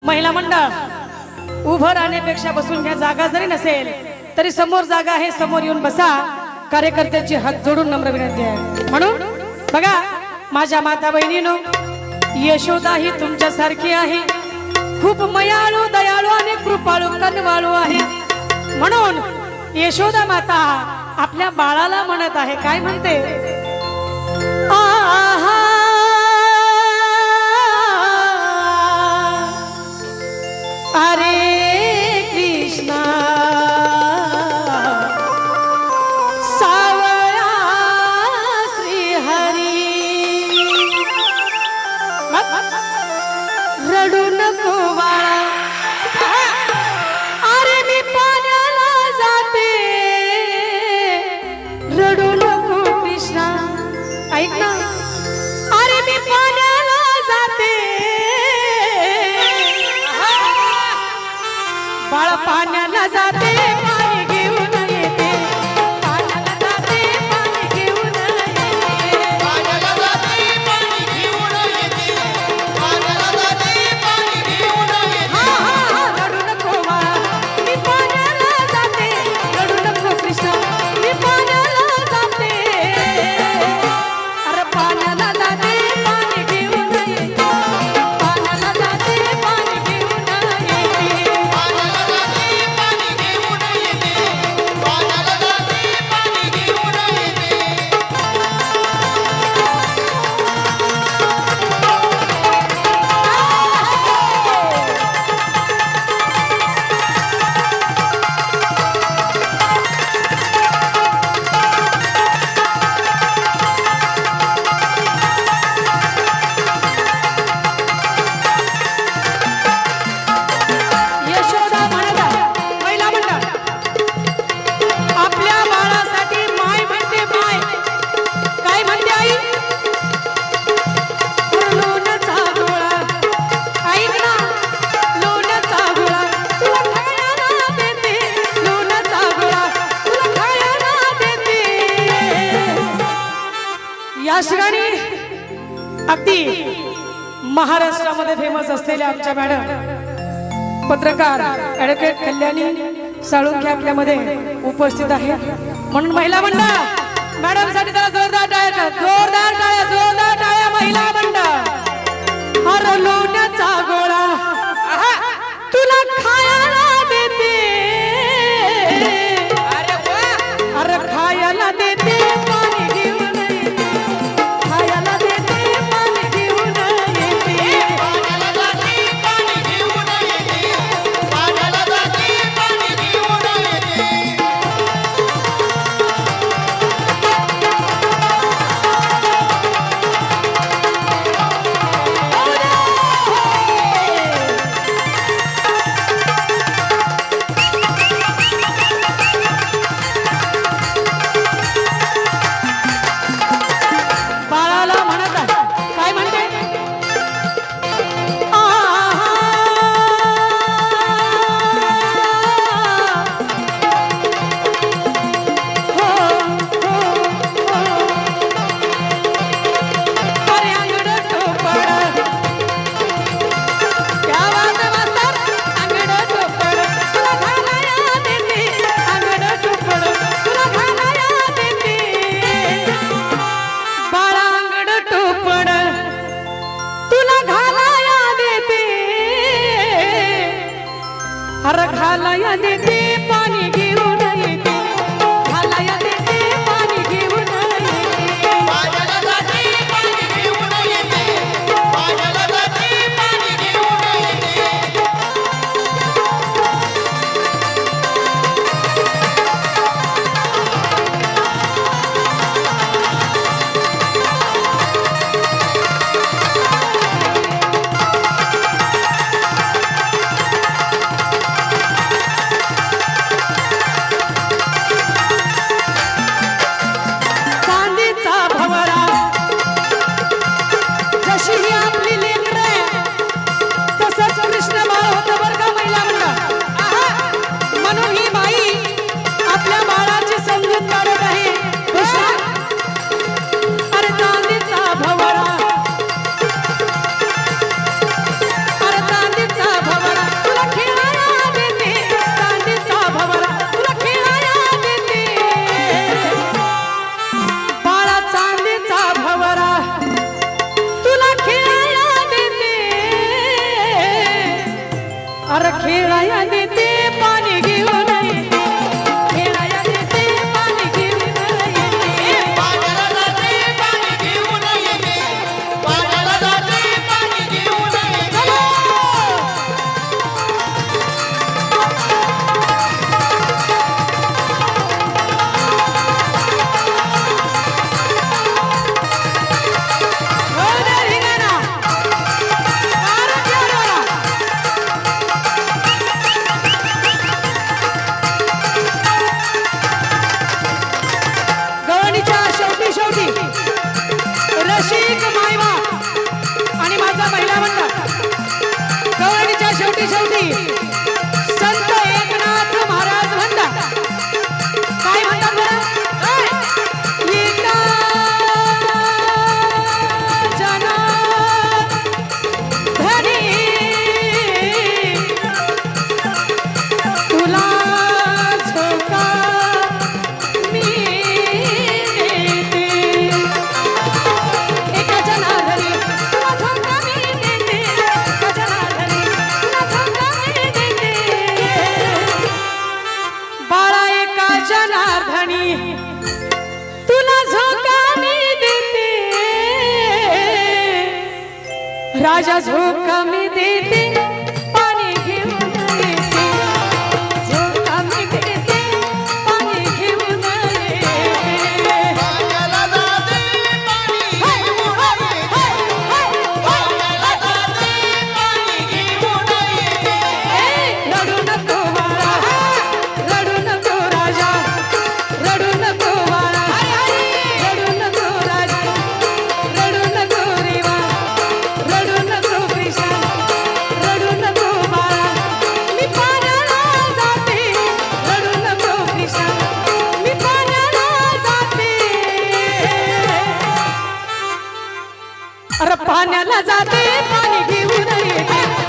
महिला मंडळ उभं राहण्यापेक्षा बसून घ्या। जागा जरी नसेल तरी समोर जागा आहे, समोर येऊन बसा। कार्यकर्त्यांची हात जोडून नम्र विनंती आहे। म्हणून बघा माझ्या माता बहिणीनो, यशोदा ही तुमच्यासारखी आहे, खूप मयाळू दयाळू आणि कृपाळू कनवाळू आहे। म्हणून यशोदा माता आपल्या बाळाला म्हणत आहे, काय म्हणते? आहा हरे कृष्णा सावळा श्री हरी, रडू नको बाळा, अरे मी पाण्याला जाते, रडू नको कृष्णा, ऐक ना, अरे मी पाण्याला जाते, बाळा पाण्याला जाते, पाणी घेऊन येते, पाण्याला जाते, पाणी घेऊन येते, पाण्याला जाते पाणी घेऊन येते, पाण्याला जाते पाणी घेऊन येते. हा हा हा, रडू नको बाळा, मी पाण्याला जाते, रडू नको कृष्ण, मी पाण्याला जाते, अरे पाण्याला जाते, पाणी घेऊन येते, पाण्याला जाते, पाणी घेऊन येते, पाण्याला जाते पाणी घेऊन येते, पाण्याला जाते पाणी घेऊन येते. यशोदा म्हणत आहे, महिला मंडळ आपल्या बाळासाठी माय म्हणते, माय काय म्हणते आई? लोण्याचा गोळा, ऐक ना, लोण्याचा गोळा तुला खायला देते, लोण्याचा गोळा तुला खायला देते। या ठिकाणी अगदी महाराष्ट्रामध्ये फेमस असलेल्या आमच्या मॅडम पत्रकार ॲडव्होकेट कल्याणी साळुंखे आपल्यामध्ये उपस्थित आहे। म्हणून महिला मंडळ मॅडम साठी जरा जोरदार टाळ्या, जोरदार टाळ्या, जोरदार टाळ्या महिला मंडळ। हर लोण्याचा गोळा तुला खायला देते, अरे खायला देते, पाणी घेऊन येते, खायला देते, पाणी घेऊन येते, पाण्याला जाते पाणी घेऊन येते, पाण्याला जाते पाणी घेऊन येते. बाळाला म्हणत आहे, काय म्हणते? हो, हो, हो. अरे अंगड टोपड, क्या बात है मास्तर, अंगड टोपड तुला घालाया देते, अंगड टोपड तुला घालाया देते, बाळा अंगड टोपड तुला घालाया देते, अरे घालाया देते, पाणी घेऊन येते, घालाया देते, पाणी घेऊन येते, पाण्याला जाते पाणी घेऊन येते, पाण्याला जाते पाणी घेऊन येते. अरे खेळाया देते पाणी घेऊन येते खेळाया देते पाणी घेऊन येते पाण्याला जाते पाणी घेऊन येते पाण्याला जाते पाणी घेऊन येते हो रे धिंगाणा. अरे खेळाया. गवळणीच्या शेवटी शेवटी रसिक मायवा आणि माझा महिला मंडळ गवळणीच्या शेवटी शेवटी संत एकनाथ महाराज म्हणतात काय म्हणतात बरं एका जनार्दनी तुला झोका मी देते एका जनार्दनी तुला झोका मी देते एका जनार्दनी तुला झोका मी देते बाळा एका जनार्दनी तुला झोका मी देते राजा झोका मी देते पाणी घेऊन येते झोका मी देते पाणी घेऊन येते पाण्याला जाते पाणी घेऊन येते पाण्याला जाते पाणी घेऊन येते रडू नको बाळा रडू नको राजा रडू नको बाळा रडू नको राजा रडू नको रेवा रडू नको कृष्णा रडू नको बाळा मी पाण्याला जाते रडू नको कृष्णा मी पाण्याला जाते अरे पाण्याला जाते पाणी घेऊन येते